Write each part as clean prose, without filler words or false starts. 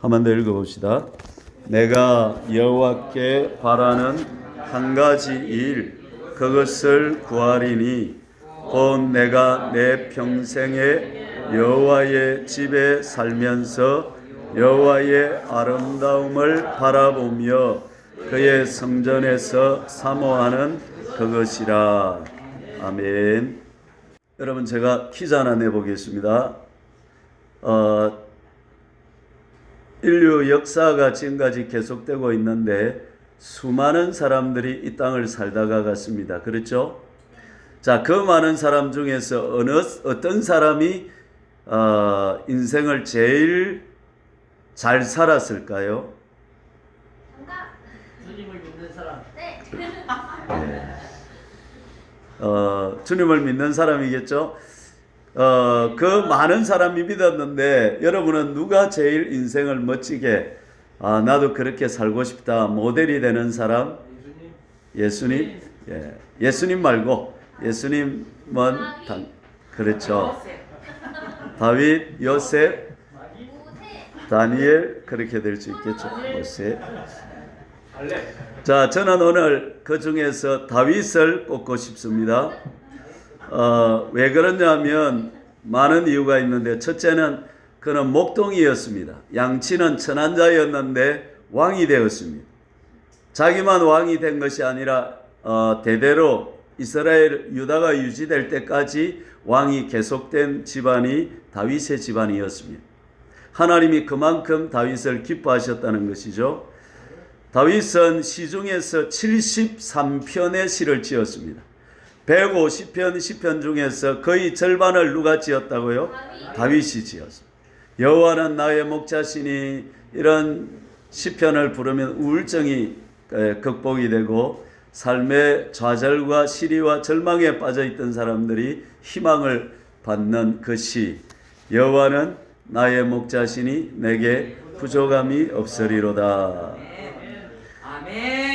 한번 더 읽어봅시다. 내가 여호와께 바라는 한 가지 일 그것을 구하리니 곧 내가 내 평생에 여호와의 집에 살면서 여호와의 아름다움을 바라보며 그의 성전에서 사모하는 그것이라. 아멘. 여러분, 제가 퀴즈 하나 내보겠습니다. 인류 역사가 지금까지 계속되고 있는데 수많은 사람들이 이 땅을 살다가 갔습니다. 그렇죠? 자, 그 많은 사람 중에서 어떤 사람이 인생을 제일 잘 살았을까요? 정답. 주님을 믿는 사람. 네. 주님을 믿는 사람이겠죠? 그 많은 사람이 믿었는데 여러분은 누가 제일 인생을 멋지게 나도 그렇게 살고 싶다 모델이 되는 사람? 예수님? 예. 예수님 말고 예수님은 그렇죠. 다윗, 요셉, 다니엘 그렇게 될 수 있겠죠. 모세. 자, 저는 오늘 그 중에서 다윗을 꼽고 싶습니다. 왜 그러냐면 많은 이유가 있는데 첫째는 그는 목동이었습니다. 양치는 천한자였는데 왕이 되었습니다. 자기만 왕이 된 것이 아니라 대대로 이스라엘 유다가 유지될 때까지 왕이 계속된 집안이 다윗의 집안이었습니다. 하나님이 그만큼 다윗을 기뻐하셨다는 것이죠. 다윗은 시중에서 73편의 시를 지었습니다. 150편 시편 중에서 거의 절반을 누가 지었다고요? 다윗이 지었습니다. 여호와는 나의 목자시니 이런 시편을 부르면 우울증이 극복이 되고 삶의 좌절과 시리와 절망에 빠져있던 사람들이 희망을 받는 그 시. 여호와는 나의 목자시니 내게 부족함이 없으리로다.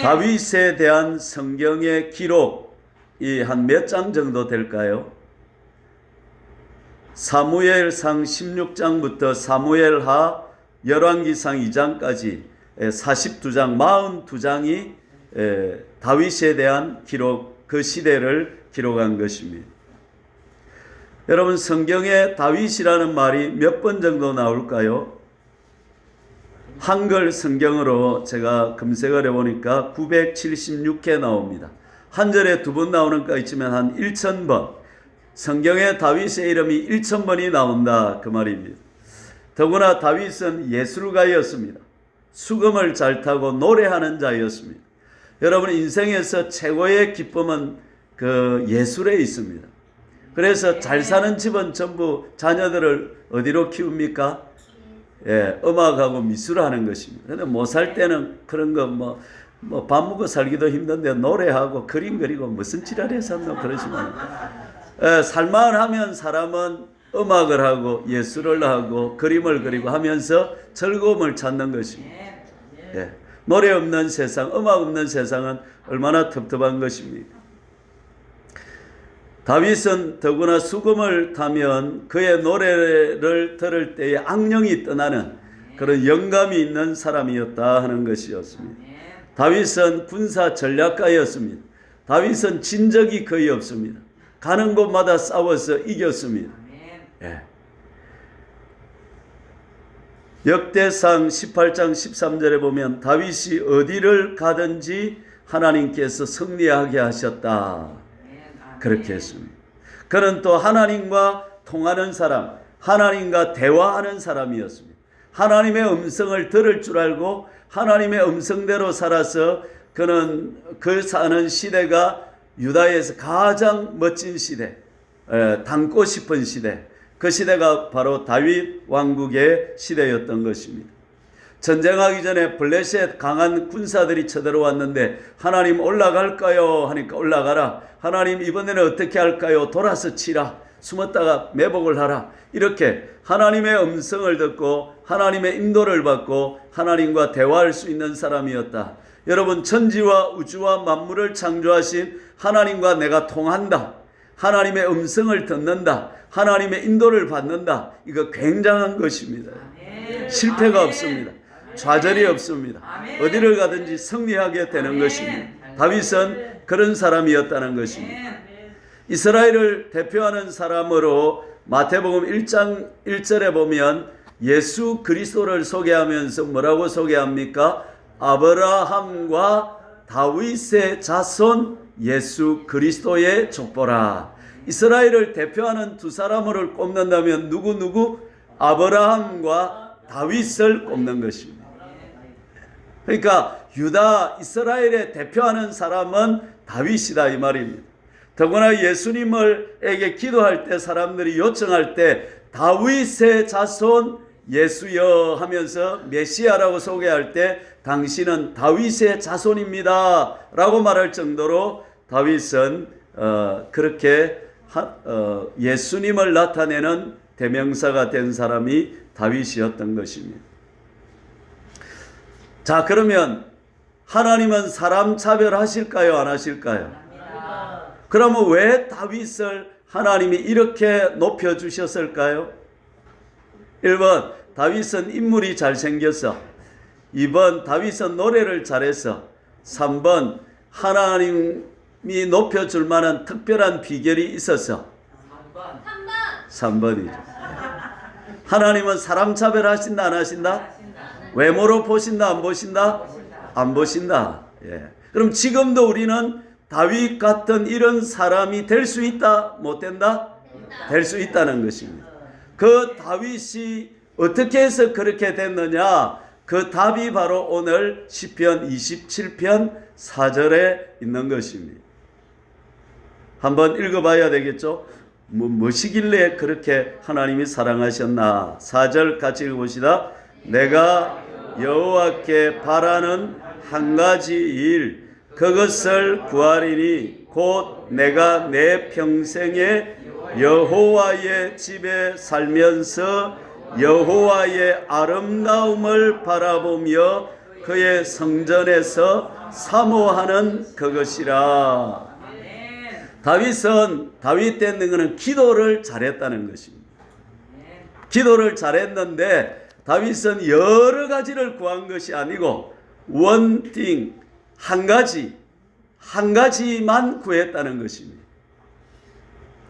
다윗에 대한 성경의 기록이 한 몇 장 정도 될까요? 사무엘상 16장부터 사무엘하 열왕기상 2장까지 42장, 42장이 다윗에 대한 기록, 그 시대를 기록한 것입니다. 여러분, 성경에 다윗이라는 말이 몇 번 정도 나올까요? 한글 성경으로 제가 검색을 해보니까 976회 나옵니다. 한 절에 두 번 나오는 거 있지만 한 1000번. 성경에 다윗의 이름이 1000번이 나온다, 그 말입니다. 더구나 다윗은 예술가였습니다. 수금을 잘 타고 노래하는 자였습니다. 여러분, 인생에서 최고의 기쁨은 그 예술에 있습니다. 그래서 잘 사는 집은 전부 자녀들을 어디로 키웁니까? 예, 음악하고 미술을 하는 것입니다. 근데 못 살 때는 그런 거 밥 먹고 살기도 힘든데 노래하고 그림 그리고 무슨 지랄해 샀노 그러시면 살만 하면 사람은 음악을 하고 예술을 하고 그림을 그리고 하면서 즐거움을 찾는 것입니다. 예, 노래 없는 세상, 음악 없는 세상은 얼마나 텁텁한 것입니까? 다윗은 더구나 수금을 타면 그의 노래를 들을 때에 악령이 떠나는 그런 영감이 있는 사람이었다 하는 것이었습니다. 다윗은 군사 전략가였습니다. 다윗은 진 적이 거의 없습니다. 가는 곳마다 싸워서 이겼습니다. 예. 역대상 18장 13절에 보면 다윗이 어디를 가든지 하나님께서 승리하게 하셨다. 그렇게 했습니다. 그는 또 하나님과 통하는 사람, 하나님과 대화하는 사람이었습니다. 하나님의 음성을 들을 줄 알고 하나님의 음성대로 살아서 그는 그 사는 시대가 유다에서 가장 멋진 시대, 닮고 싶은 시대, 그 시대가 바로 다윗 왕국의 시대였던 것입니다. 전쟁하기 전에 블레셋 강한 군사들이 쳐들어왔는데 하나님 올라갈까요? 하니까 올라가라. 하나님 이번에는 어떻게 할까요? 돌아서 치라. 숨었다가 매복을 하라. 이렇게 하나님의 음성을 듣고 하나님의 인도를 받고 하나님과 대화할 수 있는 사람이었다. 여러분, 천지와 우주와 만물을 창조하신 하나님과 내가 통한다. 하나님의 음성을 듣는다. 하나님의 인도를 받는다. 이거 굉장한 것입니다. 실패가 없습니다. 좌절이 없습니다. 어디를 가든지 승리하게 되는 것입니다. 다윗은 그런 사람이었다는 것입니다. 이스라엘을 대표하는 사람으로 마태복음 1장 1절에 보면 예수 그리스도를 소개하면서 뭐라고 소개합니까? 아브라함과 다윗의 자손 예수 그리스도의 족보라. 이스라엘을 대표하는 두 사람을 꼽는다면 누구? 아브라함과 다윗을 꼽는 것입니다. 그러니까 유다 이스라엘에 대표하는 사람은 다윗이다 이 말입니다. 더구나 예수님에게 기도할 때 사람들이 요청할 때 다윗의 자손 예수여 하면서 메시아라고 소개할 때 당신은 다윗의 자손입니다 라고 말할 정도로 다윗은 그렇게 예수님을 나타내는 대명사가 된 사람이 다윗이었던 것입니다. 자, 그러면 하나님은 사람 차별하실까요? 안 하실까요? 그러면 왜 다윗을 하나님이 이렇게 높여주셨을까요? 1번 다윗은 인물이 잘생겼어. 2번 다윗은 노래를 잘했어. 3번 하나님이 높여줄 만한 특별한 비결이 있었어. 3번이죠. 하나님은 사람 차별하신다 안 하신다? 외모로 보신다 안 보신다? 안 보신다. 예. 그럼 지금도 우리는 다윗 같은 이런 사람이 될 수 있다? 못 된다? 될 수 있다는 것입니다. 그 다윗이 어떻게 해서 그렇게 됐느냐? 그 답이 바로 오늘 시편 27편 4절에 있는 것입니다. 한번 읽어봐야 되겠죠? 무엇이길래 그렇게 하나님이 사랑하셨나? 4절 같이 읽어봅시다. 내가 여호와께 바라는 한 가지 일 그것을 구하리니 곧 내가 내 평생에 여호와의 집에 살면서 여호와의 아름다움을 바라보며 그의 성전에서 사모하는 그것이라. 다윗 때는 그는 기도를 잘했다는 것입니다. 기도를 잘했는데 다윗은 여러 가지를 구한 것이 아니고 one thing, 한 가지만 구했다는 것입니다.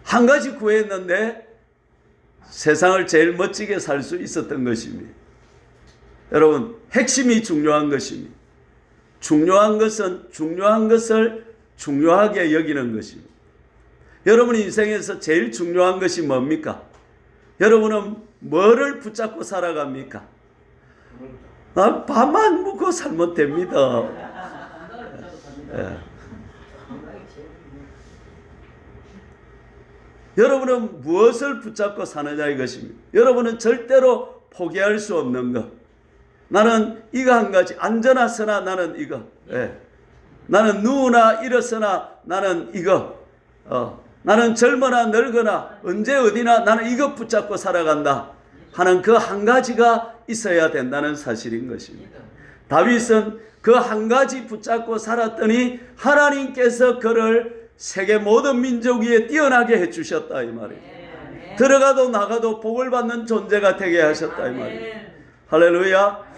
한 가지 구했는데 세상을 제일 멋지게 살 수 있었던 것입니다. 여러분, 핵심이 중요한 것입니다. 중요한 것을 중요하게 여기는 것입니다. 여러분 인생에서 제일 중요한 것이 뭡니까? 여러분은 뭐를 붙잡고 살아갑니까? 밥만 먹고 살면 됩니다. 예. 여러분은 무엇을 붙잡고 사느냐 이것입니다. 여러분은 절대로 포기할 수 없는 것. 나는 이거 한 가지 앉아나서나 나는 이거. 예. 나는 누우나 일어서나 나는 이거. 나는 젊거나 늙거나 언제 어디나 나는 이것 붙잡고 살아간다 하는 그 한 가지가 있어야 된다는 사실인 것입니다. 다윗은 그 한 가지 붙잡고 살았더니 하나님께서 그를 세계 모든 민족 위에 뛰어나게 해주셨다 이 말이에요. 들어가도 나가도 복을 받는 존재가 되게 하셨다 이 말이에요. 할렐루야.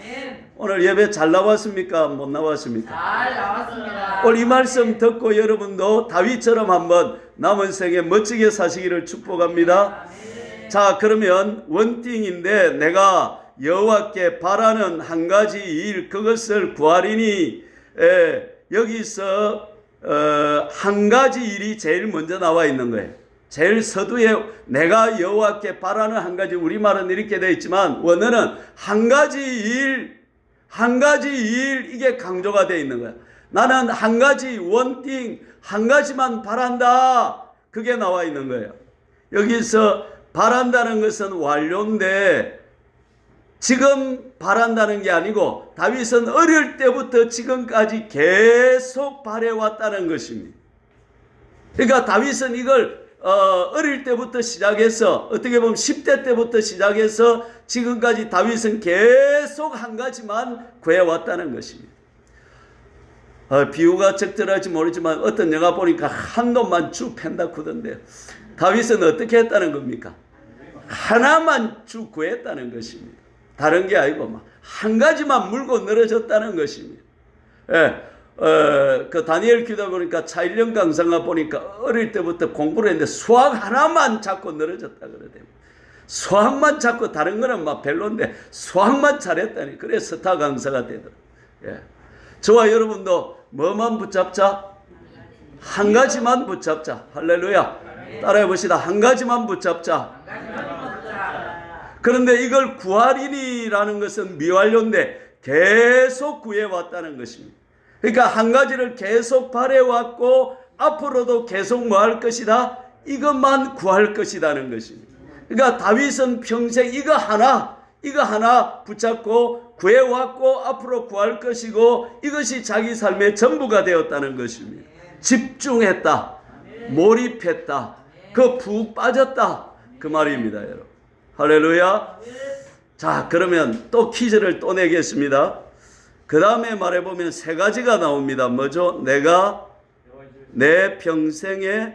오늘 예배 잘 나왔습니까? 못 나왔습니까? 잘 나왔습니다. 오늘 이 말씀 듣고 여러분도 다윗처럼 한번 남은 생에 멋지게 사시기를 축복합니다. 자, 그러면 원띵인데 내가 여호와께 바라는 한 가지 일 그것을 구하리니 여기서 한 가지 일이 제일 먼저 나와 있는 거예요. 제일 서두에 내가 여호와께 바라는 한 가지, 우리말은 이렇게 되어 있지만 원어는 한 가지 일 이게 강조가 되어 있는 거야. 나는 한 가지 원띵 한 가지만 바란다. 그게 나와 있는 거예요. 여기서 바란다는 것은 완료인데 지금 바란다는 게 아니고 다윗은 어릴 때부터 지금까지 계속 바래왔다는 것입니다. 그러니까 다윗은 이걸 어릴 때부터 시작해서 어떻게 보면 10대 때부터 시작해서 지금까지 다윗은 계속 한 가지만 구해왔다는 것입니다. 비유가 적절할지 모르지만 어떤 영화 보니까 한 놈만 쭉 팬다 그던데 다윗은 어떻게 했다는 겁니까? 하나만 쭉 구했다는 것입니다. 다른 게 아니고 막 한 가지만 물고 늘어졌다는 것입니다. 예, 그 다니엘 기도 보니까 차일령 강사가 보니까 어릴 때부터 공부를 했는데 수학 하나만 자꾸 늘어졌다 그러대요. 수학만 자꾸 다른 거는 막 별론데 수학만 잘했다니. 그래 스타 강사가 되더라고요. 예. 저와 여러분도 뭐만 붙잡자? 한 가지만 붙잡자. 할렐루야. 따라해 봅시다. 한 가지만 붙잡자. 그런데 이걸 구하리니라는 것은 미완료인데 계속 구해왔다는 것입니다. 그러니까 한 가지를 계속 바래왔고 앞으로도 계속 뭐 할 것이다? 이것만 구할 것이라는 것입니다. 그러니까 다윗은 평생 이거 하나 붙잡고 구해왔고 앞으로 구할 것이고 이것이 자기 삶의 전부가 되었다는 것입니다. 집중했다. 몰입했다. 그 푹 빠졌다. 그 말입니다, 여러분. 할렐루야. 자, 그러면 또 퀴즈를 또 내겠습니다. 그 다음에 말해보면 세 가지가 나옵니다. 뭐죠? 내가 내 평생에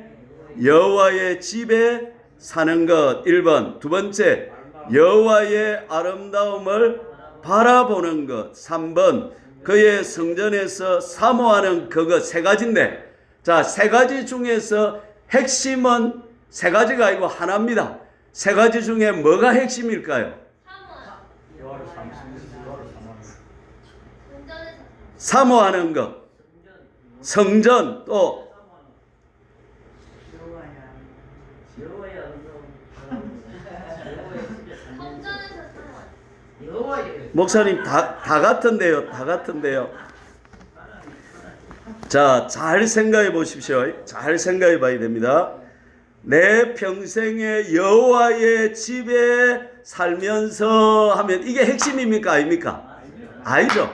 여호와의 집에 사는 것 1번. 두 번째, 여호와의 아름다움을 바라보는 것 3번. 그의 성전에서 사모하는 그것. 세 가지인데, 자, 세 가지 중에서 핵심은 세 가지가 아니고 하나입니다. 세 가지 중에 뭐가 핵심일까요? 사모하는 것, 성전, 또 목사님 다 같은데요. 다 같은데요. 자, 잘 생각해 보십시오. 잘 생각해 봐야 됩니다. 내 평생에 여호와의 집에 살면서 하면 이게 핵심입니까? 아닙니까? 아니죠.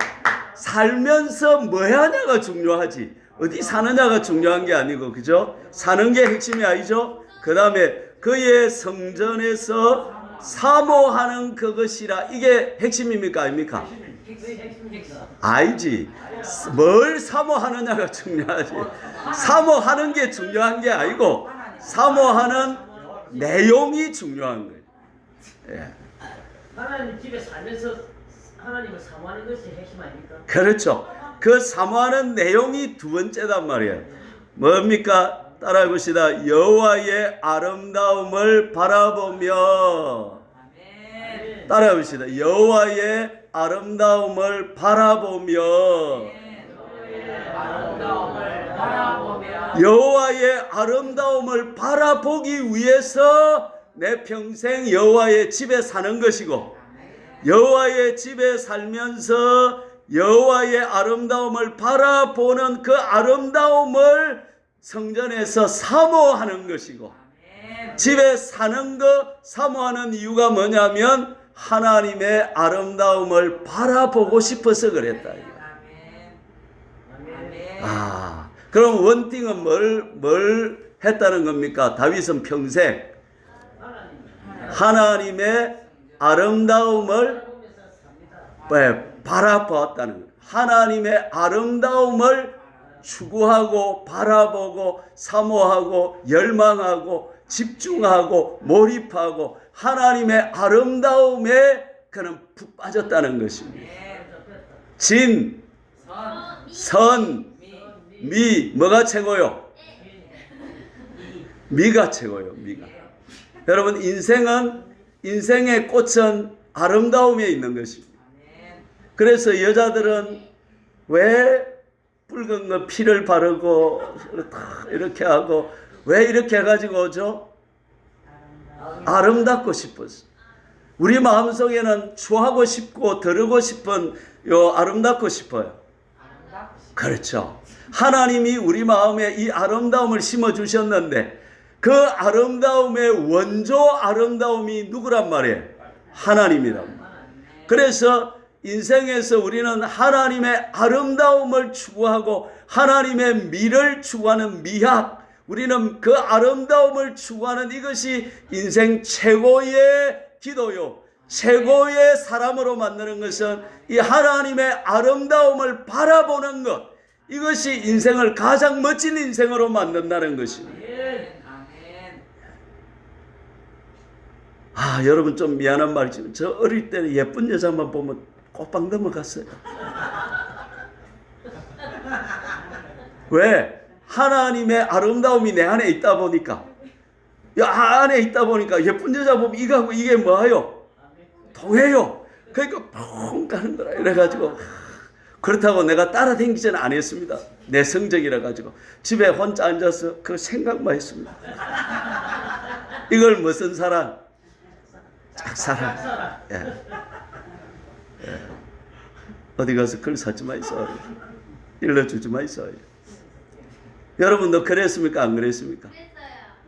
살면서 뭐 하냐가 중요하지. 어디 사느냐가 중요한 게 아니고, 그죠? 사는 게 핵심이 아니죠? 그 다음에 그의 성전에서 사모하는 그것이라. 이게 핵심입니까? 아닙니까? 아니지. 뭘 사모하느냐가 중요하지. 사모하는 게 중요한 게 아니고 사모하는 내용이 중요한 거예요. 예. 하나님 집에 살면서 하나님을 사모하는 것이 핵심 아닙니까? 그렇죠. 그 사모하는 내용이 두 번째단 말이에요. 뭡니까? 따라해 봅시다. 여호와의 아름다움을 바라보며. 따라해 봅시다. 여호와의 아름다움을 바라보며. 여호와의 아름다움을 바라보기 위해서 내 평생 여호와의 집에 사는 것이고, 여호와의 집에 살면서 여호와의 아름다움을 바라보는 그 아름다움을 성전에서 사모하는 것이고, 집에 사는 것 사모하는 이유가 뭐냐면 하나님의 아름다움을 바라보고 싶어서 그랬다. 아, 그럼 원띵은 뭘 했다는 겁니까? 다윗은 평생 하나님의 아름다움을 바라보았다는 거예요. 하나님의 아름다움을 추구하고 바라보고 사모하고 열망하고 집중하고 몰입하고 하나님의 아름다움에 그는 푹 빠졌다는 것입니다. 진, 선, 미, 뭐가 최고요? 미가 최고요. 미가. 여러분, 인생의 꽃은 아름다움에 있는 것입니다. 그래서 여자들은 왜 붉은 거 피를 바르고 이렇게 하고 왜 이렇게 해가지고 오죠? 아름답고 싶었어. 우리 마음속에는 추하고 싶고 더르고 싶은 아름답고 싶어요. 그렇죠. 하나님이 우리 마음에 이 아름다움을 심어주셨는데 그 아름다움의 원조 아름다움이 누구란 말이에요? 하나님이란 말이에요. 그래서 인생에서 우리는 하나님의 아름다움을 추구하고 하나님의 미를 추구하는 미학, 우리는 그 아름다움을 추구하는 이것이 인생 최고의 기도요. 최고의 사람으로 만드는 것은 이 하나님의 아름다움을 바라보는 것. 이것이 인생을 가장 멋진 인생으로 만든다는 것입니다. 여러분 좀 미안한 말이지만 저 어릴 때는 예쁜 여자만 보면 꼬박 넘어갔어요. 왜? 하나님의 아름다움이 내 안에 있다 보니까, 안에 있다 보니까 예쁜 여자 보면 이거하고 이게 뭐예요? 통해요. 그러니까 펑 가는 거라. 이래가지고 그렇다고 내가 따라다니지는 안 했습니다. 내 성적이라 가지고 집에 혼자 앉아서 그 생각만 했습니다. 이걸 무슨 사랑? 짝사랑. 예. 어디 가서 글 사지 마이소. 일러주지 마이소. 여러분도 그랬습니까? 안 그랬습니까? 그랬어요.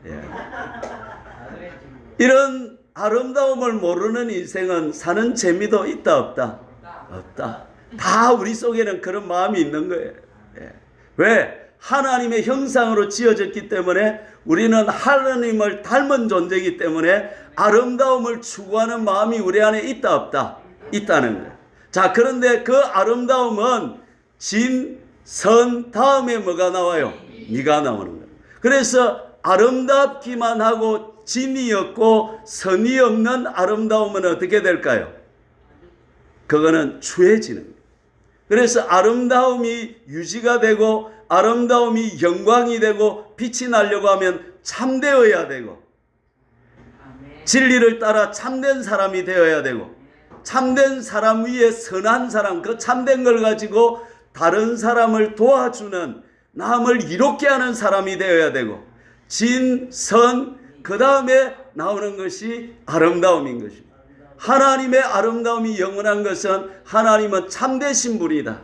예. 이런 아름다움을 모르는 인생은 사는 재미도 있다 없다? 없다. 다 우리 속에는 그런 마음이 있는 거예요. 예. 왜? 하나님의 형상으로 지어졌기 때문에 우리는 하나님을 닮은 존재이기 때문에 아름다움을 추구하는 마음이 우리 안에 있다 없다? 있다는 거예요. 자, 그런데 그 아름다움은 진, 선 다음에 뭐가 나와요? 미가 나오는 거예요. 그래서 아름답기만 하고 진이 없고 선이 없는 아름다움은 어떻게 될까요? 그거는 추해지는 거예요. 그래서 아름다움이 유지가 되고 아름다움이 영광이 되고 빛이 나려고 하면 참되어야 되고 진리를 따라 참된 사람이 되어야 되고 참된 사람 위에 선한 사람, 그 참된 걸 가지고 다른 사람을 도와주는, 남을 이롭게 하는 사람이 되어야 되고 진, 선, 그 다음에 나오는 것이 아름다움인 것입니다. 하나님의 아름다움이 영원한 것은 하나님은 참되신 분이다.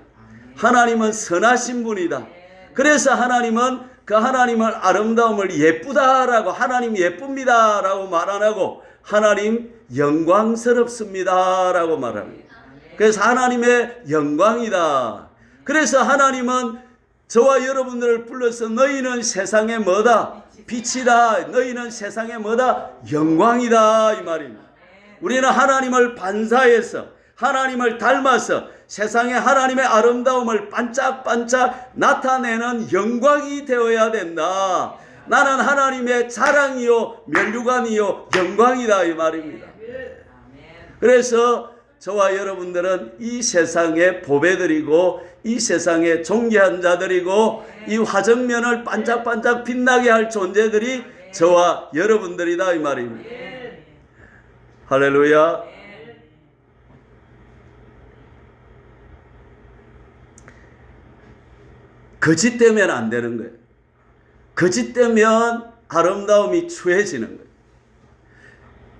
하나님은 선하신 분이다. 그래서 하나님은 그 하나님을 아름다움을 예쁘다라고, 하나님 예쁩니다라고 말 안 하고 하나님 영광스럽습니다라고 말합니다. 그래서 하나님의 영광이다. 그래서 하나님은 저와 여러분들을 불러서 너희는 세상에 뭐다? 빛이다. 너희는 세상에 뭐다? 영광이다. 이 말입니다. 우리는 하나님을 반사해서 하나님을 닮아서 세상에 하나님의 아름다움을 반짝반짝 나타내는 영광이 되어야 된다. 나는 하나님의 자랑이요 면류관이요 영광이다 이 말입니다. 그래서 저와 여러분들은 이 세상의 보배들이고 이 세상의 존귀한 자들이고 이 화정면을 반짝반짝 빛나게 할 존재들이 저와 여러분들이다 이 말입니다. 할렐루야. 거짓 되면 안 되는 거예요. 거짓 되면 아름다움이 추해지는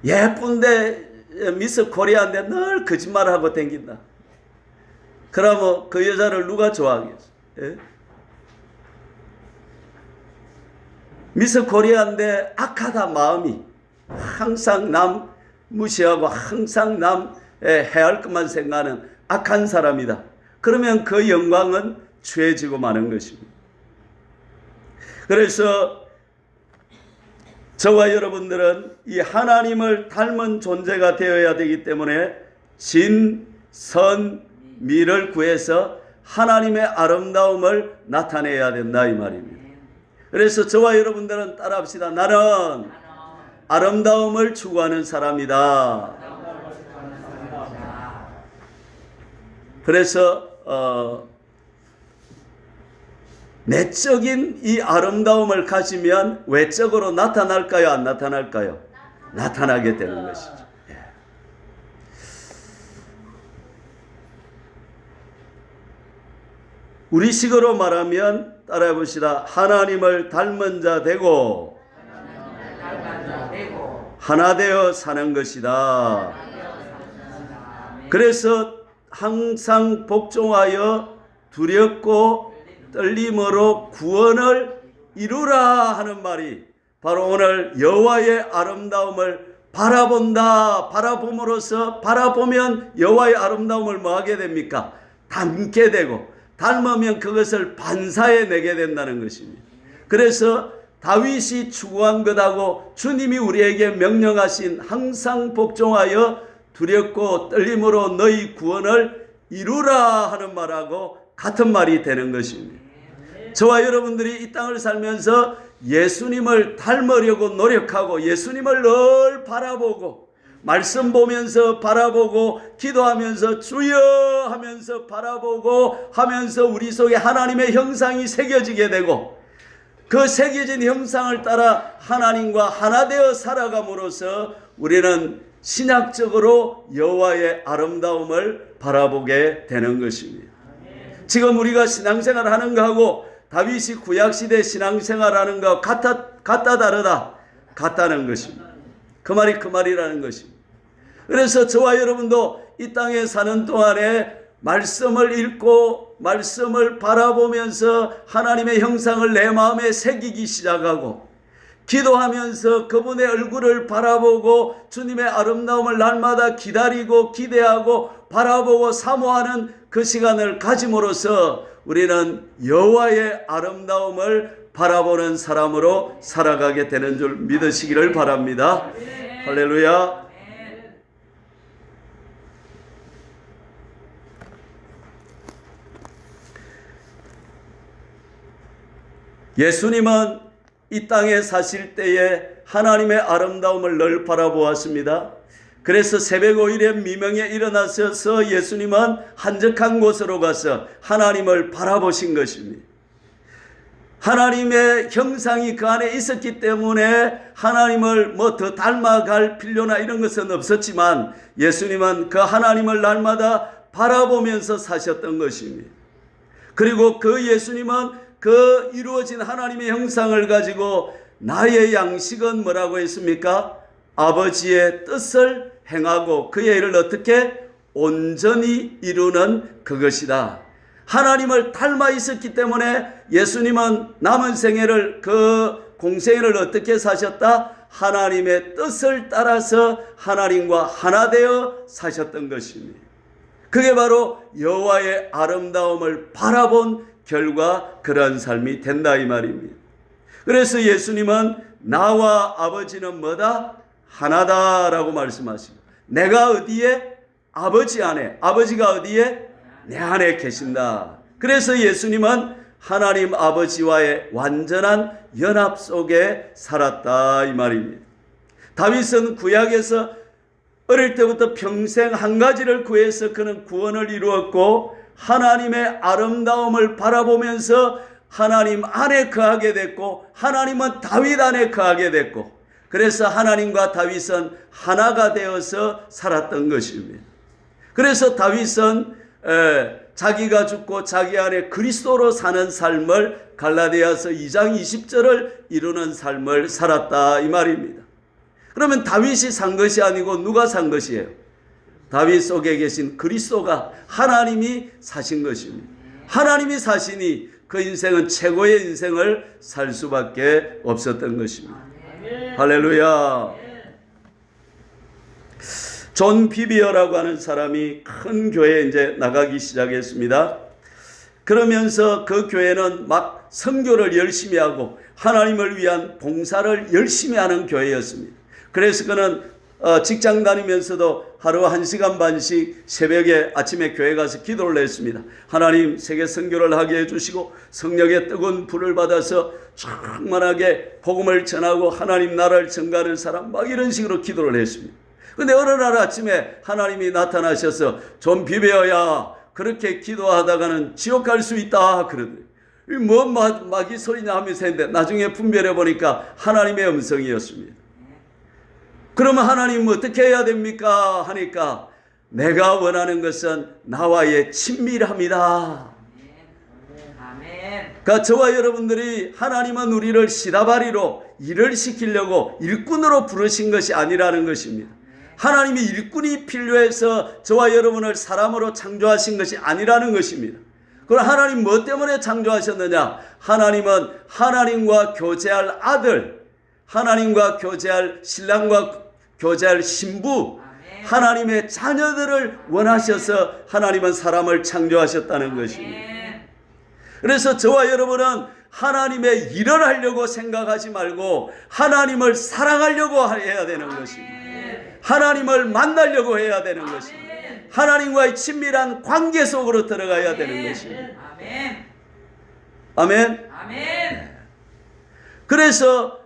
거예요. 예쁜데 미스 코리아인데 늘 거짓말하고 댕긴다. 그러면 그 여자를 누가 좋아하겠어? 예? 미스 코리아인데 악하다 마음이. 항상 남 무시하고 항상 남 해할 것만 생각하는 악한 사람이다. 그러면 그 영광은 취해지고 마는 것입니다. 그래서 저와 여러분들은 이 하나님을 닮은 존재가 되어야 되기 때문에 진, 선, 미를 구해서 하나님의 아름다움을 나타내야 된다 이 말입니다. 그래서 저와 여러분들은 따라합시다. 나는 아름다움을 추구하는 사람이다. 그래서 내적인 이 아름다움을 가지면 외적으로 나타날까요? 안 나타날까요? 나타나게 되는 것이죠. 예. 우리식으로 말하면 따라해 봅시다. 하나님을 닮은 자 되고 하나 되어 사는 것이다. 그래서 항상 복종하여 두렵고 떨림으로 구원을 이루라 하는 말이 바로 오늘 여호와의 아름다움을 바라본다. 바라봄으로써 바라보면 여호와의 아름다움을 뭐 하게 됩니까? 담게 되고 닮으면 그것을 반사해 내게 된다는 것입니다. 그래서 다윗이 추구한 것하고 주님이 우리에게 명령하신 항상 복종하여 두렵고 떨림으로 너희 구원을 이루라 하는 말하고 같은 말이 되는 것입니다. 저와 여러분들이 이 땅을 살면서 예수님을 닮으려고 노력하고 예수님을 늘 바라보고 말씀 보면서 바라보고 기도하면서 주여 하면서 바라보고 하면서 우리 속에 하나님의 형상이 새겨지게 되고 그 새겨진 형상을 따라 하나님과 하나 되어 살아감으로써 우리는 신약적으로 여호와의 아름다움을 바라보게 되는 것입니다. 지금 우리가 신앙생활 하는 거하고 다윗이 구약시대 신앙생활 하는 거 같다 다르다? 같다는 것입니다. 그 말이 그 말이라는 것입니다. 그래서 저와 여러분도 이 땅에 사는 동안에 말씀을 읽고 말씀을 바라보면서 하나님의 형상을 내 마음에 새기기 시작하고 기도하면서 그분의 얼굴을 바라보고 주님의 아름다움을 날마다 기다리고 기대하고 바라보고 사모하는 그 시간을 가짐으로써 우리는 여호와의 아름다움을 바라보는 사람으로 살아가게 되는 줄 믿으시기를 바랍니다. 할렐루야. 예수님은 이 땅에 사실 때에 하나님의 아름다움을 늘 바라보았습니다. 그래서 새벽 5일에 미명에 일어나셔서 예수님은 한적한 곳으로 가서 하나님을 바라보신 것입니다. 하나님의 형상이 그 안에 있었기 때문에 하나님을 더 닮아갈 필요나 이런 것은 없었지만 예수님은 그 하나님을 날마다 바라보면서 사셨던 것입니다. 그리고 그 예수님은 그 이루어진 하나님의 형상을 가지고 나의 양식은 뭐라고 했습니까? 아버지의 뜻을 행하고 그의 일을 어떻게 온전히 이루는 그것이다. 하나님을 닮아 있었기 때문에 예수님은 남은 생애를 그 공생애를 어떻게 사셨다? 하나님의 뜻을 따라서 하나님과 하나 되어 사셨던 것입니다. 그게 바로 여호와의 아름다움을 바라본 결과 그런 삶이 된다 이 말입니다. 그래서 예수님은 나와 아버지는 뭐다? 하나다라고 말씀하시고 내가 어디에? 아버지 안에. 아버지가 어디에? 내 안에 계신다. 그래서 예수님은 하나님 아버지와의 완전한 연합 속에 살았다 이 말입니다. 다윗은 구약에서 어릴 때부터 평생 한 가지를 구해서 그는 구원을 이루었고 하나님의 아름다움을 바라보면서 하나님 안에 거하게 됐고 하나님은 다윗 안에 거하게 됐고 그래서 하나님과 다윗은 하나가 되어서 살았던 것입니다. 그래서 다윗은 자기가 죽고 자기 안에 그리스도로 사는 삶을 갈라디아서 2장 20절을 이루는 삶을 살았다 이 말입니다. 그러면 다윗이 산 것이 아니고 누가 산 것이에요? 다윗 속에 계신 그리스도가 하나님이 사신 것입니다. 하나님이 사시니 그 인생은 최고의 인생을 살 수밖에 없었던 것입니다. 할렐루야. 존 비비어라고 하는 사람이 큰 교회에 이제 나가기 시작했습니다. 그러면서 그 교회는 막 선교를 열심히 하고 하나님을 위한 봉사를 열심히 하는 교회였습니다. 그래서 그는 직장 다니면서도 하루 1시간 반씩 새벽에 아침에 교회 가서 기도를 했습니다. 하나님 세계 선교를 하게 해주시고 성령의 뜨거운 불을 받아서 충만하게 복음을 전하고 하나님 나라를 증가하는 사람 막 이런 식으로 기도를 했습니다. 근데 어느 날 아침에 하나님이 나타나셔서 좀 비벼야 그렇게 기도하다가는 지옥 갈 수 있다 그러더니 뭐 마귀 소리냐 하면서 했는데 나중에 분별해 보니까 하나님의 음성이었습니다. 그러면 하나님 어떻게 해야 됩니까? 하니까 내가 원하는 것은 나와의 친밀함이다. 그러니까 저와 여러분들이 하나님은 우리를 시다바리로 일을 시키려고 일꾼으로 부르신 것이 아니라는 것입니다. 하나님이 일꾼이 필요해서 저와 여러분을 사람으로 창조하신 것이 아니라는 것입니다. 그럼 하나님 뭐 때문에 창조하셨느냐? 하나님은 하나님과 교제할 아들, 하나님과 교제할 신랑과 교제할 신부, 하나님의 자녀들을 원하셔서 하나님은 사람을 창조하셨다는 것입니다. 그래서 저와 여러분은 하나님의 일을 하려고 생각하지 말고 하나님을 사랑하려고 해야 되는 것입니다. 하나님을 만나려고 해야 되는 것입니다. 하나님과의 친밀한 관계 속으로 들어가야 되는 것입니다. 아멘. 그래서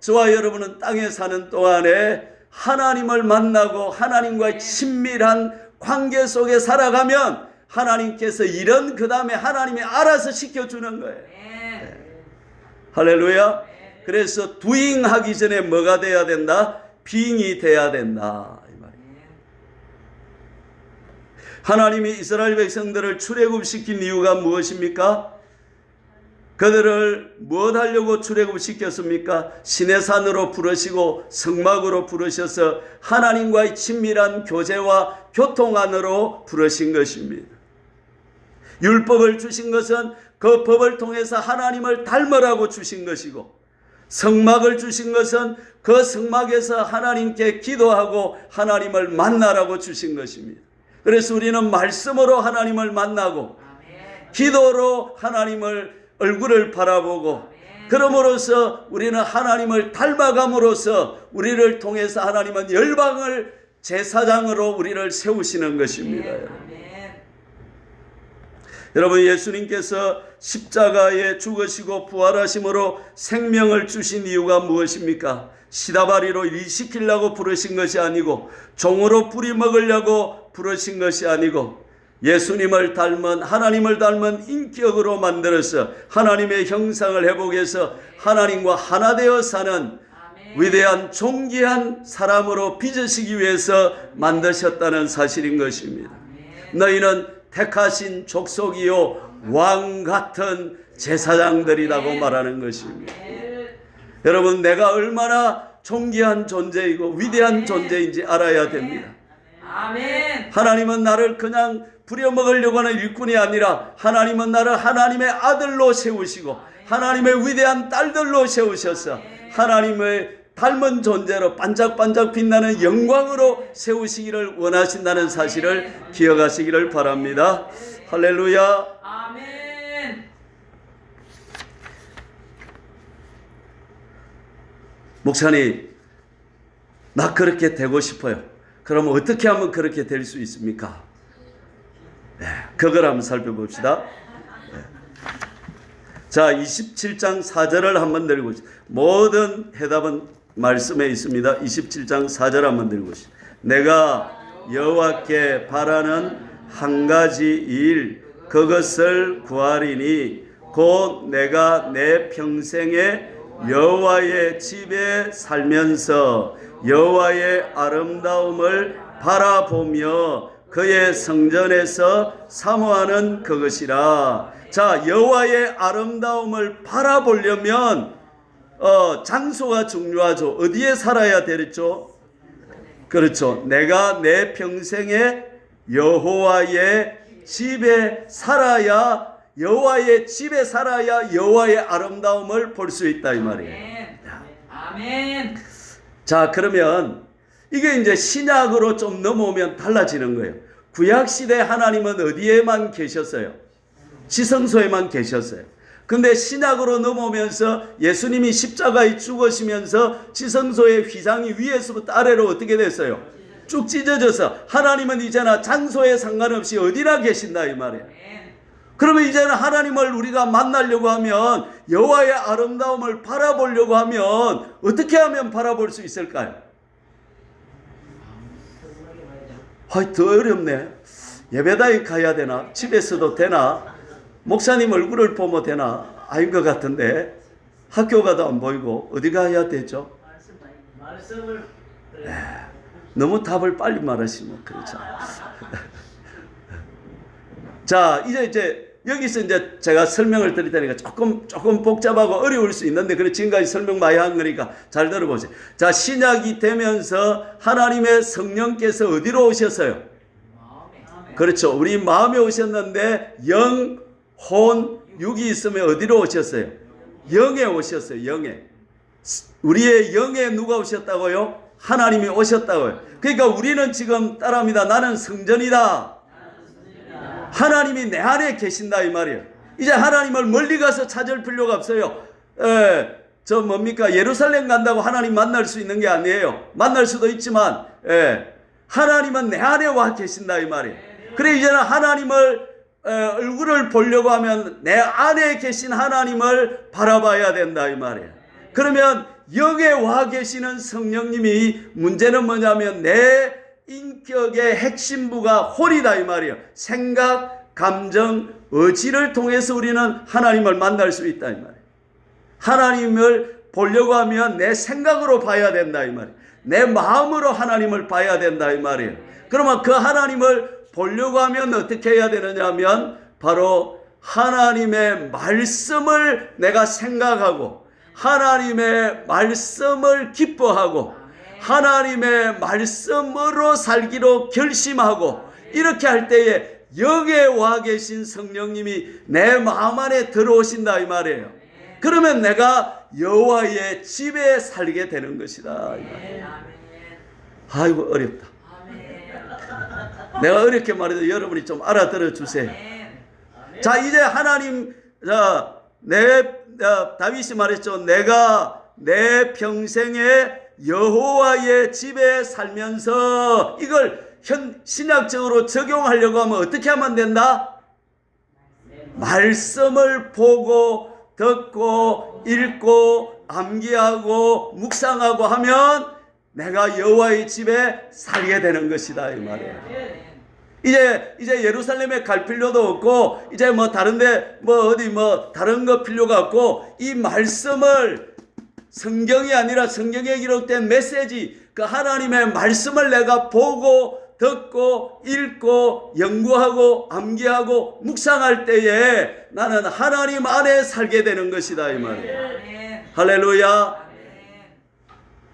저와 여러분은 땅에 사는 동안에 하나님을 만나고 하나님과의 친밀한 관계 속에 살아가면 하나님께서 이런 그 다음에 하나님이 알아서 시켜주는 거예요. 할렐루야. 그래서 doing 하기 전에 뭐가 돼야 된다? being이 돼야 된다. 이 말이에요. 하나님이 이스라엘 백성들을 출애굽시킨 이유가 무엇입니까? 그들을 무엇 하려고 출애굽시켰습니까? 시내산으로 부르시고 성막으로 부르셔서 하나님과의 친밀한 교제와 교통 안으로 부르신 것입니다. 율법을 주신 것은 그 법을 통해서 하나님을 닮으라고 주신 것이고, 성막을 주신 것은 그 성막에서 하나님께 기도하고 하나님을 만나라고 주신 것입니다. 그래서 우리는 말씀으로 하나님을 만나고 기도로 하나님을 얼굴을 바라보고, 그럼으로써 우리는 하나님을 닮아감으로써 우리를 통해서 하나님은 열방을 제사장으로 우리를 세우시는 것입니다. 여러분, 예수님께서 십자가에 죽으시고 부활하심으로 생명을 주신 이유가 무엇입니까? 시다바리로 일시키려고 부르신 것이 아니고, 종으로 부리먹으려고 부르신 것이 아니고, 예수님을 닮은, 하나님을 닮은 인격으로 만들어서 하나님의 형상을 회복해서 하나님과 하나 되어 사는 위대한 존귀한 사람으로 빚으시기 위해서 만드셨다는 사실인 것입니다. 너희는 택하신 족속이요 왕 같은 제사장들이라고 말하는 것입니다. 여러분, 내가 얼마나 존귀한 존재이고 위대한 존재인지 알아야 됩니다. 하나님은 나를 그냥 부려먹으려고 하는 일꾼이 아니라 하나님은 나를 하나님의 아들로 세우시고 하나님의 위대한 딸들로 세우셔서 하나님의 닮은 존재로 반짝반짝 빛나는 영광으로 세우시기를 원하신다는 사실을 기억하시기를 바랍니다. 할렐루야. 아멘. 목사님, 나 그렇게 되고 싶어요. 그럼 어떻게 하면 그렇게 될 수 있습니까? 네, 그걸 한번 살펴봅시다. 네. 자, 27장 4절을 한번 들고, 모든 해답은 말씀에 있습니다. 27장 4절 한번 들고 오시죠. 내가 여호와께 바라는 한 가지 일, 그것을 구하리니 곧 내가 내 평생에 여호와의 집에 살면서 여호와의 아름다움을 바라보며 그의 성전에서 사모하는 그것이라. 자, 여호와의 아름다움을 바라보려면 장소가 중요하죠. 어디에 살아야 되겠죠? 그렇죠. 내가 내 평생에 여호와의 집에 살아야, 여호와의 집에 살아야 여호와의 아름다움을 볼 수 있다 이 말이에요. 아멘. 자, 그러면 이게 이제 신약으로 좀 넘어오면 달라지는 거예요. 구약 시대 하나님은 어디에만 계셨어요? 지성소에만 계셨어요. 근데 신약으로 넘어오면서 예수님이 십자가에 죽으시면서 지성소의 휘장이 위에서부터 아래로 어떻게 됐어요? 쭉 찢어져서 하나님은 이제는 장소에 상관없이 어디나 계신다 이 말이에요. 그러면 이제는 하나님을 우리가 만나려고 하면, 여호와의 아름다움을 바라보려고 하면 어떻게 하면 바라볼 수 있을까요? 더 어렵네. 예배당에 가야 되나? 집에서도 되나? 목사님 얼굴을 보면 되나? 아닌 것 같은데 학교 가도 안 보이고 어디 가야 되죠? 말씀을 너무 답을 빨리 말하시면 그렇죠. 자, 이제 여기서 이제 제가 설명을 드릴 테니까 조금 복잡하고 어려울 수 있는데, 그래 지금까지 설명 많이 한 거니까 잘 들어보세요. 자, 신약이 되면서 하나님의 성령께서 어디로 오셨어요? 그렇죠. 우리 마음에 오셨는데 영, 혼, 육이 있으면 어디로 오셨어요? 영에 오셨어요. 영에. 우리의 영에 누가 오셨다고요? 하나님이 오셨다고요. 그러니까 우리는 지금 따라합니다. 나는 성전이다. 하나님이 내 안에 계신다 이 말이에요. 이제 하나님을 멀리 가서 찾을 필요가 없어요. 저 뭡니까? 예루살렘 간다고 하나님 만날 수 있는 게 아니에요. 만날 수도 있지만 하나님은 내 안에 와 계신다 이 말이에요. 그래 이제는 하나님을 얼굴을 보려고 하면 내 안에 계신 하나님을 바라봐야 된다 이 말이에요. 그러면 여기에 와 계시는 성령님이 문제는 뭐냐면 내 인격의 핵심부가 홀이다 이 말이에요. 생각, 감정, 의지를 통해서 우리는 하나님을 만날 수 있다 이 말이에요. 하나님을 보려고 하면 내 생각으로 봐야 된다 이 말이에요. 내 마음으로 하나님을 봐야 된다 이 말이에요. 그러면 그 하나님을 보려고 하면 어떻게 해야 되느냐 하면 바로 하나님의 말씀을 내가 생각하고 하나님의 말씀을 기뻐하고 하나님의 말씀으로 살기로 결심하고 이렇게 할 때에 여기에 와 계신 성령님이 내 마음 안에 들어오신다 이 말이에요. 그러면 내가 여호와의 집에 살게 되는 것이다 이 말이에요. 아이고 어렵다. 내가 어렵게 말해도 여러분이 좀 알아들어 주세요. 자 이제 하나님 다윗이 말했죠. 내가 내 평생에 여호와의 집에 살면서 이걸 신약적으로 적용하려고 하면 어떻게 하면 된다? 말씀을 보고 듣고 읽고 암기하고 묵상하고 하면 내가 여호와의 집에 살게 되는 것이다 이 말이에요. 이제 예루살렘에 갈 필요도 없고 이제 뭐 다른데 뭐 어디 뭐 다른 거 필요가 없고 이 말씀을 성경이 아니라 성경에 기록된 메시지 그 하나님의 말씀을 내가 보고 듣고 읽고 연구하고 암기하고 묵상할 때에 나는 하나님 안에 살게 되는 것이다 이 말이에요. 할렐루야.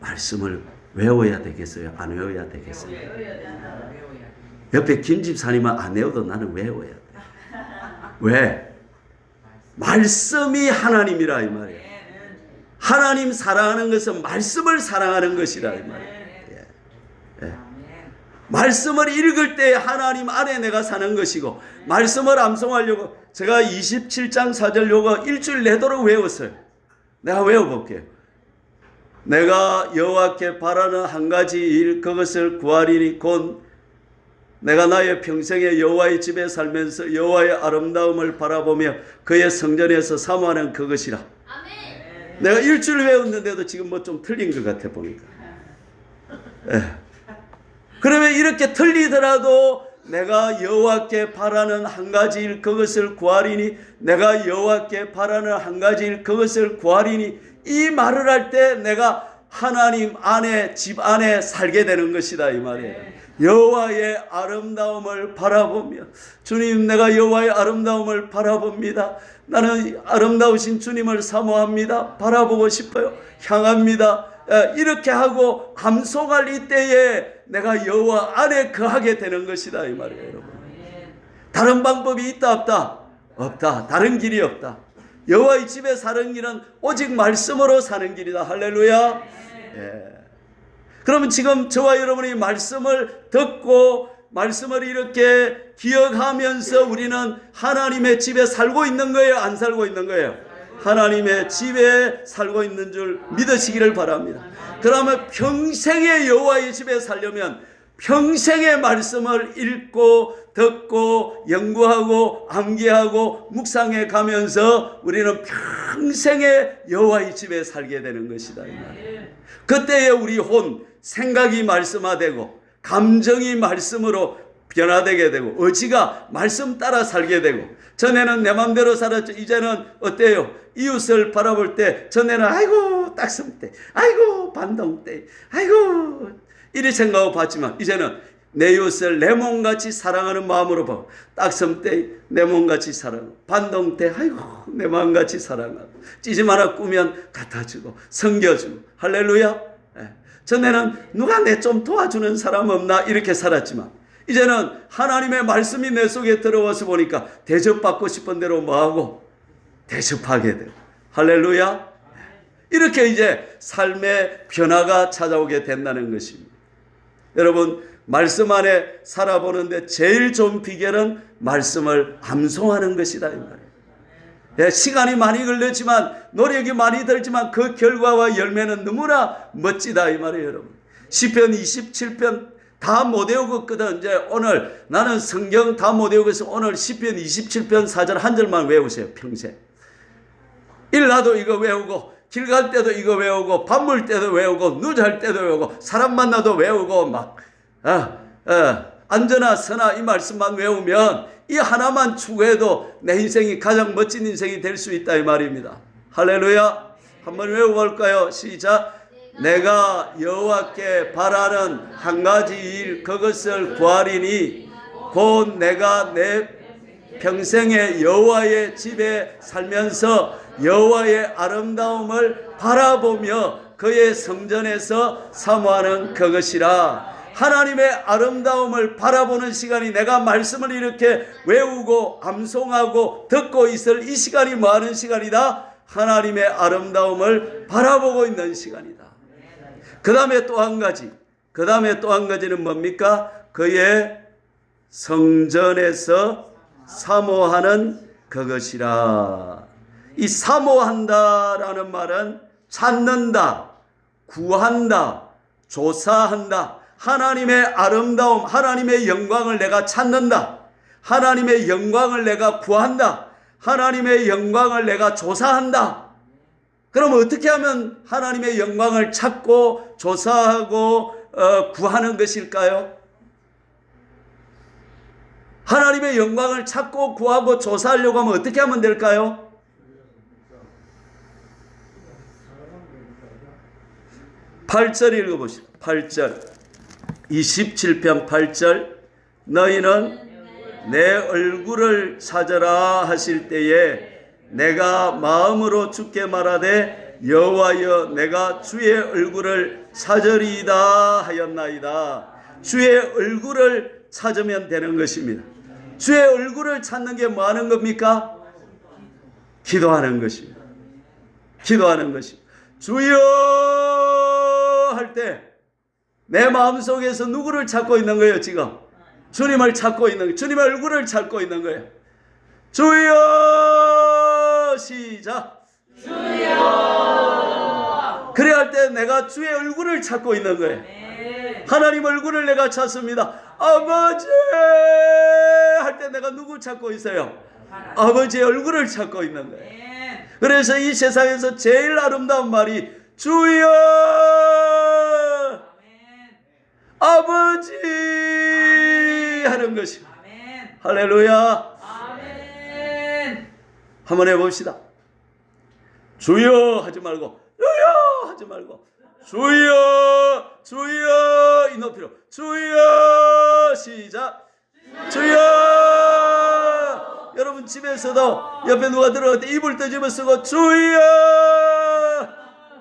말씀을 외워야 되겠어요? 안 외워야 되겠어요? 옆에 김 집사님은 안 외워도 나는 외워야 돼. 왜? 말씀이 하나님이라 이 말이에요. 하나님 사랑하는 것은 말씀을 사랑하는 것이라 이 말이에요. 예. 말씀을 읽을 때 하나님 안에 내가 사는 것이고 말씀을 암송하려고 제가 27장 4절 요거 일주일 내도록 외웠어요. 내가 외워볼게요. 내가 여호와께 바라는 한 가지 일 그것을 구하리니 곧 내가 나의 평생에 여호와의 집에 살면서 여호와의 아름다움을 바라보며 그의 성전에서 사모하는 그것이라. 아멘. 내가 일주일 외웠는데도 지금 뭐 좀 틀린 것 같아 보니까. 그러면 이렇게 틀리더라도 내가 여호와께 바라는 한 가지 일 그것을 구하리니 내가 여호와께 바라는 한 가지 일 그것을 구하리니 이 말을 할 때 내가 하나님 안에 집 안에 살게 되는 것이다 이 말이에요. 여호와의 아름다움을 바라보며 주님 내가 여호와의 아름다움을 바라봅니다. 나는 아름다우신 주님을 사모합니다. 바라보고 싶어요. 향합니다. 이렇게 하고 암송할 이때에 내가 여호와 안에 거하게 되는 것이다 이 말이에요. 여러분. 다른 방법이 있다 없다? 없다. 다른 길이 없다. 여호와의 집에 사는 길은 오직 말씀으로 사는 길이다. 할렐루야. 예. 그러면 지금 저와 여러분이 말씀을 듣고 말씀을 이렇게 기억하면서 우리는 하나님의 집에 살고 있는 거예요? 안 살고 있는 거예요? 하나님의 집에 살고 있는 줄 믿으시기를 바랍니다. 그러면 평생의 여호와의 집에 살려면 평생의 말씀을 읽고 듣고 연구하고 암기하고 묵상해 가면서 우리는 평생의 여호와의 집에 살게 되는 것이다 이 말이에요. 그때에 우리 혼 생각이 말씀화되고 감정이 말씀으로 변화되게 되고 의지가 말씀 따라 살게 되고 전에는 내 맘대로 살았죠. 이제는 어때요? 이웃을 바라볼 때 전에는 아이고 딱섬대 아이고 반동대 아이고 이리 생각하고 봤지만 이제는 내 이웃을 내 몸같이 사랑하는 마음으로 봐. 딱섬대 내 몸같이 사랑하고 반동대 아이고 내 마음같이 사랑하고 찌짐 하나 꾸면 갖다주고 섬겨주고 할렐루야. 전에는 누가 내 좀 도와주는 사람 없나 이렇게 살았지만 이제는 하나님의 말씀이 내 속에 들어와서 보니까 대접받고 싶은 대로 뭐하고 대접하게 돼요. 할렐루야. 이렇게 이제 삶의 변화가 찾아오게 된다는 것입니다. 여러분 말씀 안에 살아보는데 제일 좋은 비결은 말씀을 암송하는 것이다 이 말이에요. 시간이 많이 걸렸지만 노력이 많이 들지만 그 결과와 열매는 너무나 멋지다 이 말이에요 여러분. 시편 27편 다 못 외우거든. 이제 오늘 나는 성경 다 못 외우고서 오늘 시편 27편 4절 한 절만 외우세요 평생. 일나도 이거 외우고 길 갈 때도 이거 외우고 밥 먹을 때도 외우고 누잘 때도 외우고 사람 만나도 외우고 막 안전하 선하 이 말씀만 외우면 이 하나만 추구해도 내 인생이 가장 멋진 인생이 될 수 있다 이 말입니다. 할렐루야. 한번 외워볼까요? 시작. 내가 여호와께 바라는 한 가지 일 그것을 구하리니 곧 내가 내 평생에 여호와의 집에 살면서 여호와의 아름다움을 바라보며 그의 성전에서 사모하는 그것이라. 하나님의 아름다움을 바라보는 시간이, 내가 말씀을 이렇게 외우고 암송하고 듣고 있을 이 시간이 뭐 하는 시간이다? 하나님의 아름다움을 바라보고 있는 시간이다. 그 다음에 또 한 가지는 뭡니까? 그의 성전에서 사모하는 그것이라. 이 사모한다라는 말은 찾는다, 구한다, 조사한다. 하나님의 아름다움, 하나님의 영광을 내가 찾는다. 하나님의 영광을 내가 구한다. 하나님의 영광을 내가 조사한다. 그럼 어떻게 하면 하나님의 영광을 찾고 조사하고 구하는 것일까요? 하나님의 영광을 찾고 구하고 조사하려고 하면 어떻게 하면 될까요? 8절 읽어보시죠. 8절 27편 8절 너희는 내 얼굴을 찾으라 하실 때에 내가 마음으로 주께 말하되 여호와여 내가 주의 얼굴을 찾으리이다 하였나이다. 주의 얼굴을 찾으면 되는 것입니다. 주의 얼굴을 찾는 게 뭐 하는 겁니까? 기도하는 것입니다. 기도하는 것입니다. 주여 할 때 내 마음속에서 누구를 찾고 있는 거예요? 지금 주님을 찾고 있는 거예요. 주님의 얼굴을 찾고 있는 거예요. 주여 시작. 주여. 그래 할 때 내가 주의 얼굴을 찾고 있는 거예요. 하나님 얼굴을 내가 찾습니다. 아버지 할 때 내가 누구 찾고 있어요? 아버지의 얼굴을 찾고 있는 거예요. 그래서 이 세상에서 제일 아름다운 말이 주여 아버지 하는 것입니다. 할렐루야. 한번 해봅시다. 주여 하지 말고 주여 하지 말고 주여 주여 이 높이로 주여 시작. 주여. 여러분 집에서도 옆에 누가 들어갈 때 입을 뜨집어 쓰고 주여.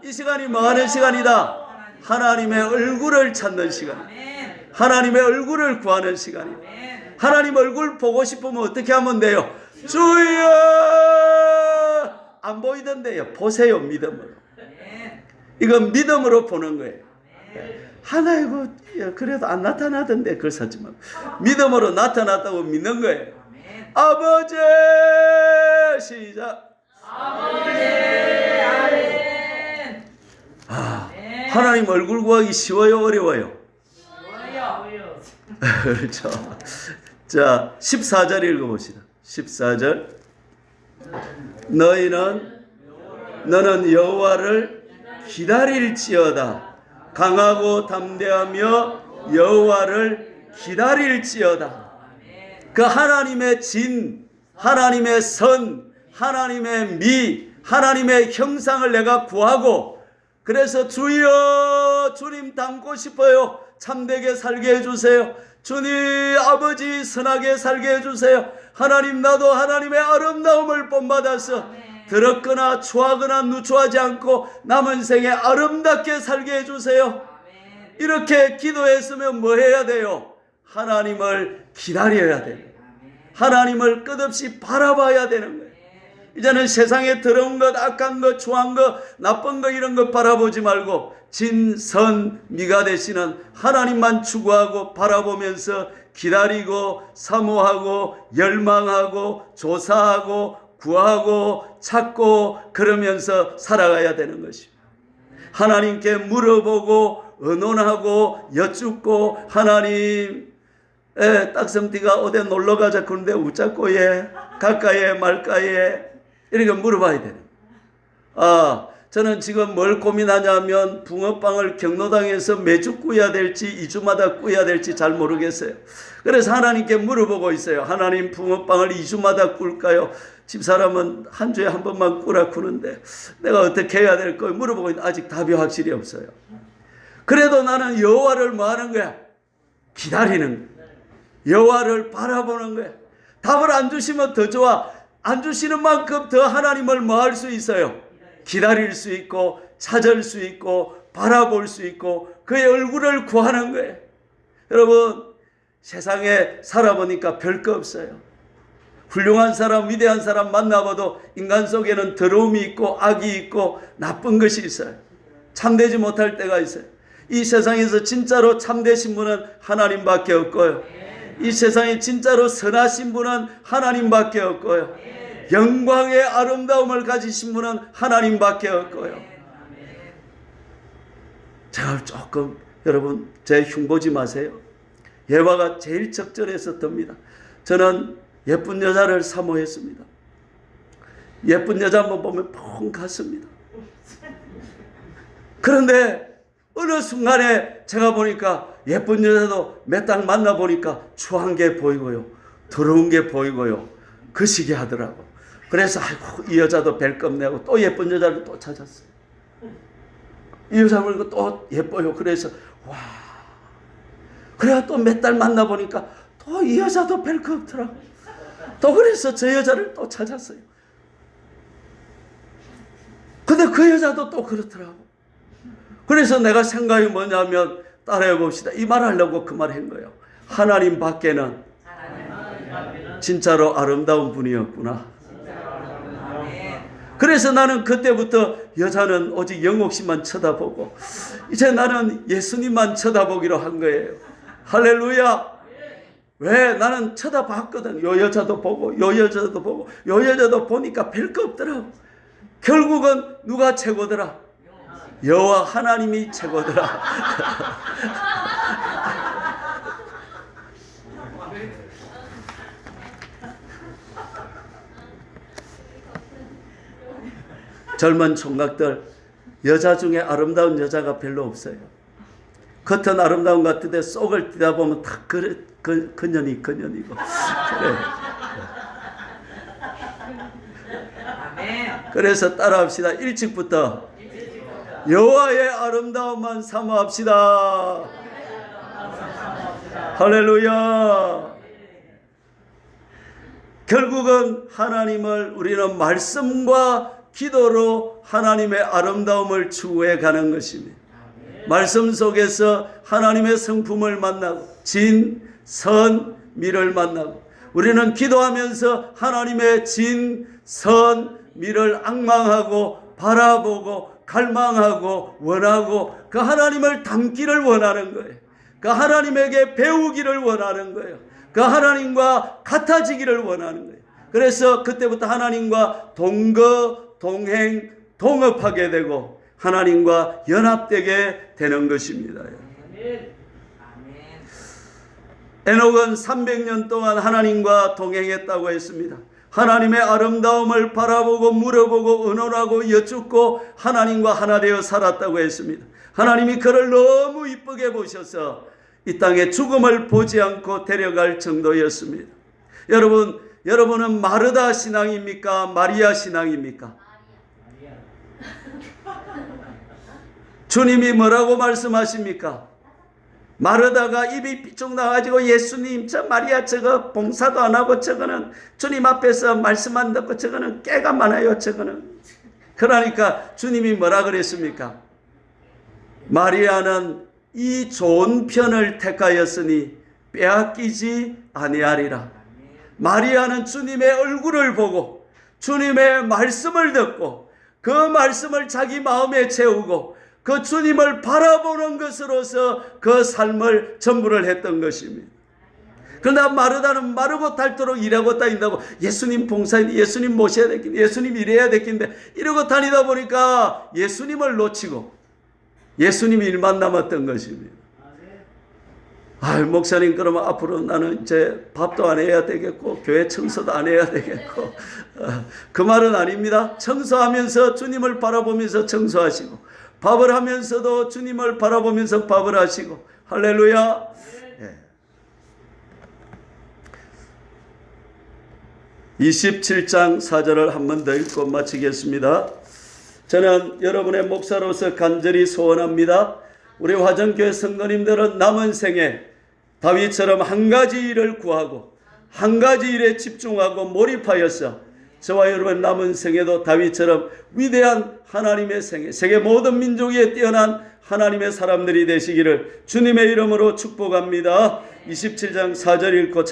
이 시간이 뭐 하는 시간이다? 하나님의 얼굴을 찾는 시간, 하나님의 얼굴을 구하는 시간이에요. 하나님 얼굴 보고 싶으면 어떻게 하면 돼요? 주여. 안 보이던데요. 보세요. 믿음으로. 이건 믿음으로 보는 거예요. 하나 이거 그래도 안 나타나던데 그걸 사지 마. 믿음으로 나타났다고 믿는 거예요. 아버지 시작. 아버지 아멘. 하나님 얼굴 구하기 쉬워요? 어려워요? 쉬워요. 그렇죠. 자 14절 읽어봅시다. 14절 너는 여호와를 기다릴지어다. 강하고 담대하며 여호와를 기다릴지어다. 그 하나님의 진, 하나님의 선, 하나님의 미, 하나님의 형상을 내가 구하고 그래서 주여 주님 닮고 싶어요. 참되게 살게 해주세요. 주님 아버지 선하게 살게 해주세요. 하나님 나도 하나님의 아름다움을 본받아서 더럽거나 추하거나 누추하지 않고 남은 생에 아름답게 살게 해주세요. 이렇게 기도했으면 뭐 해야 돼요? 하나님을 기다려야 돼요. 하나님을 끝없이 바라봐야 되는 거예요. 이제는 세상에 더러운 것, 악한 것, 추한 것, 나쁜 것 이런 것 바라보지 말고 진선 미가 되시는 하나님만 추구하고 바라보면서 기다리고 사모하고 열망하고 조사하고 구하고 찾고 그러면서 살아가야 되는 것입니다. 하나님께 물어보고 의논하고 여쭙고 하나님 딱성띠가 어디 놀러가자 그런데 웃자고 해 갈까에 말까에 이렇게 물어봐야 되는. 저는 지금 뭘 고민하냐면 붕어빵을 경로당에서 매주 구워야 될지 2주마다 구워야 될지 잘 모르겠어요. 그래서 하나님께 물어보고 있어요. 하나님, 붕어빵을 2주마다 꿀까요? 집사람은 한 주에 한 번만 꾸라 구는데 내가 어떻게 해야 될까요? 물어보고 있는데 아직 답이 확실히 없어요. 그래도 나는 여호와를 뭐 하는 거야? 기다리는 거야. 여호와를 바라보는 거야. 답을 안 주시면 더 좋아. 안 주시는 만큼 더 하나님을 뭐 할 수 있어요? 기다릴 수 있고 찾을 수 있고 바라볼 수 있고 그의 얼굴을 구하는 거예요. 여러분, 세상에 살아보니까 별거 없어요. 훌륭한 사람, 위대한 사람 만나봐도 인간 속에는 더러움이 있고 악이 있고 나쁜 것이 있어요. 참되지 못할 때가 있어요. 이 세상에서 진짜로 참되신 분은 하나님밖에 없고요. 이 세상에 진짜로 선하신 분은 하나님밖에 없고요. 영광의 아름다움을 가지신 분은 하나님밖에 없고요. 제가 조금, 여러분, 제 흉보지 마세요. 예화가 제일 적절해서 듭니다. 저는 예쁜 여자를 사모했습니다. 예쁜 여자 한번 보면 펑 갔습니다. 그런데 어느 순간에 제가 보니까 예쁜 여자도 몇 달 만나보니까 추한 게 보이고요. 더러운 게 보이고요. 그 시기 하더라고. 그래서 아이고, 이 여자도 벨겁 내고 또 예쁜 여자를 또 찾았어요. 이 여자 보니까 또 예뻐요. 그래서 와. 그래야 또 몇 달 만나보니까 또 이 여자도 벨겁 없더라고. 또 그래서 저 여자를 또 찾았어요. 근데 그 여자도 또 그렇더라고. 그래서 내가 생각이 뭐냐면 따라해 봅시다. 이 말 하려고 그 말 한 거예요. 하나님 밖에는 진짜로 아름다운 분이었구나. 그래서 나는 그때부터 여자는 오직 영옥씨만 쳐다보고 이제 나는 예수님만 쳐다보기로 한 거예요. 할렐루야. 왜? 나는 쳐다봤거든. 요 여자도 보고 요 여자도 보고 요 여자도 보니까 별거 없더라고. 결국은 누가 최고더라? 여호와 하나님이 최고더라. 젊은 총각들, 여자 중에 아름다운 여자가 별로 없어요. 겉은 아름다운 것 같은데 속을 뛰다 보면 다 그년이고. 그래. 그래서 따라합시다. 일찍부터 여호와의 아름다움만 사모합시다. 할렐루야. 결국은 하나님을 우리는 말씀과 기도로 하나님의 아름다움을 추구해 가는 것입니다. 말씀 속에서 하나님의 성품을 만나고 진, 선, 미를 만나고 우리는 기도하면서 하나님의 진, 선, 미를 앙망하고 바라보고 갈망하고 원하고 그 하나님을 닮기를 원하는 거예요. 그 하나님에게 배우기를 원하는 거예요. 그 하나님과 같아지기를 원하는 거예요. 그래서 그때부터 하나님과 동거, 동행, 동업하게 되고 하나님과 연합되게 되는 것입니다. 에녹은 300년 동안 하나님과 동행했다고 했습니다. 하나님의 아름다움을 바라보고 물어보고 의논하고 여쭙고 하나님과 하나 되어 살았다고 했습니다. 하나님이 그를 너무 이쁘게 보셔서 이 땅에 죽음을 보지 않고 데려갈 정도였습니다. 여러분은 마르다 신앙입니까? 마리아 신앙입니까? 주님이 뭐라고 말씀하십니까? 마르다가 입이 삐쭉 나가지고 예수님, 저 마리아 저거 봉사도 안 하고 저거는 주님 앞에서 말씀 안 듣고 저거는 깨가 많아요. 저거는. 그러니까 주님이 뭐라 그랬습니까? 마리아는 이 좋은 편을 택하였으니 빼앗기지 아니하리라. 마리아는 주님의 얼굴을 보고 주님의 말씀을 듣고 그 말씀을 자기 마음에 채우고 그 주님을 바라보는 것으로서 그 삶을 전부를 했던 것입니다. 그러나 마르다는 마르고 닳도록 일하고 다닌다고 예수님 봉사인 예수님 모셔야 되겠는데 예수님 일해야 되겠는데 이러고 다니다 보니까 예수님을 놓치고 예수님 일만 남았던 것입니다. 아, 목사님 그러면 앞으로 나는 이제 밥도 안 해야 되겠고 교회 청소도 안 해야 되겠고 그 말은 아닙니다. 청소하면서 주님을 바라보면서 청소하시고 밥을 하면서도 주님을 바라보면서 밥을 하시고 할렐루야. 예. 27장 4절을 한 번 더 읽고 마치겠습니다. 저는 여러분의 목사로서 간절히 소원합니다. 우리 화전교회 성도님들은 남은 생에 다윗처럼 한 가지 일을 구하고 한 가지 일에 집중하고 몰입하여서 저와 여러분 남은 생에도 다윗처럼 위대한 하나님의 생애, 세계 모든 민족에 뛰어난 하나님의 사람들이 되시기를 주님의 이름으로 축복합니다. 27장 4절 읽고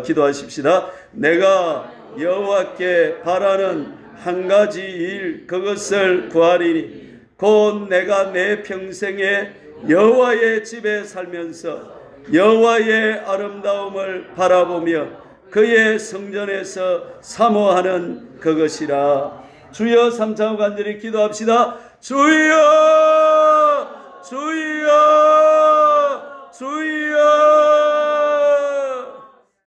기도하십시다. 내가 여호와께 바라는 한 가지 일 그것을 구하리니 곧 내가 내 평생에 여호와의 집에 살면서 여호와의 아름다움을 바라보며 그의 성전에서 사모하는 그것이라. 주여 삼창 간절히 기도합시다. 주여 주여 주여